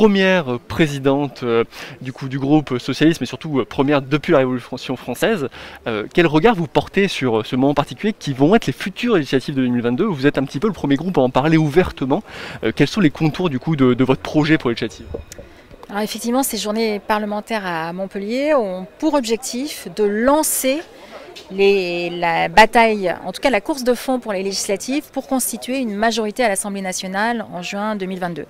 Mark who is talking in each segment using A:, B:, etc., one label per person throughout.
A: première présidente du groupe socialiste, mais surtout première depuis la Révolution française. Quel regard vous portez sur ce moment particulier qui vont être les futures législatives de 2022? Vous êtes un petit peu le premier groupe à en parler ouvertement. Quels sont les contours de votre projet pour les législatives?
B: Alors effectivement, ces journées parlementaires à Montpellier ont pour objectif de lancer la bataille, en tout cas la course de fond pour les législatives, pour constituer une majorité à l'Assemblée nationale en juin 2022.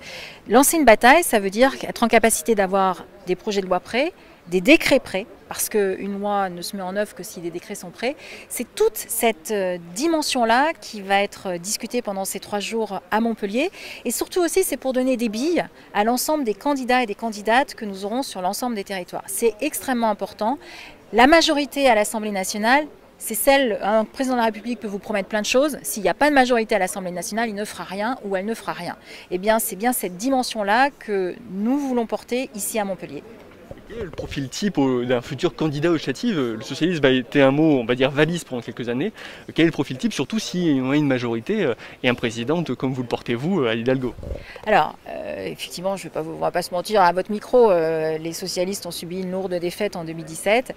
B: Lancer une bataille, ça veut dire être en capacité d'avoir des projets de loi prêts, des décrets prêts, parce qu'une loi ne se met en œuvre que si des décrets sont prêts. C'est toute cette dimension-là qui va être discutée pendant ces 3 jours à Montpellier. Et surtout aussi, c'est pour donner des billes à l'ensemble des candidats et des candidates que nous aurons sur l'ensemble des territoires. C'est extrêmement important. La majorité à l'Assemblée nationale, c'est celle, un président de la République peut vous promettre plein de choses. S'il n'y a pas de majorité à l'Assemblée nationale, il ne fera rien ou elle ne fera rien. Eh bien, c'est bien cette dimension-là que nous voulons porter ici à Montpellier.
A: Quel est le profil type d'un futur candidat aux législatives? Le socialisme a été un mot, on va dire, valise pendant quelques années. Quel est le profil type, surtout si on a une majorité et un président comme vous le portez vous, Anne Hidalgo?
B: Alors, effectivement, on va pas se mentir, à votre micro, les socialistes ont subi une lourde défaite en 2017.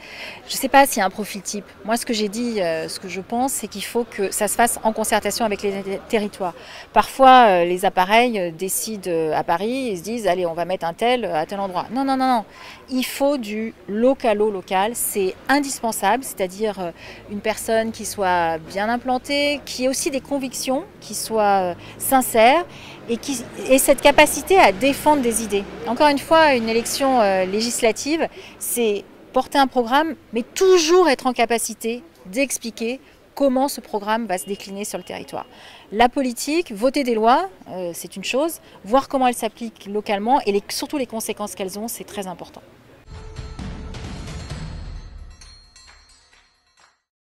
B: Je ne sais pas s'il y a un profil type. Moi, ce que j'ai dit, ce que je pense, c'est qu'il faut que ça se fasse en concertation avec les territoires. Parfois, les appareils décident à Paris et se disent, allez, on va mettre un tel à tel endroit. Non, non, non, non. Il faut du localo-local, c'est indispensable, c'est-à-dire une personne qui soit bien implantée, qui ait aussi des convictions, qui soit sincère et qui ait cette capacité à défendre des idées. Encore une fois, une élection législative, c'est porter un programme, mais toujours être en capacité d'expliquer comment ce programme va se décliner sur le territoire. La politique, voter des lois, c'est une chose, voir comment elles s'appliquent localement et surtout les conséquences qu'elles ont, c'est très important.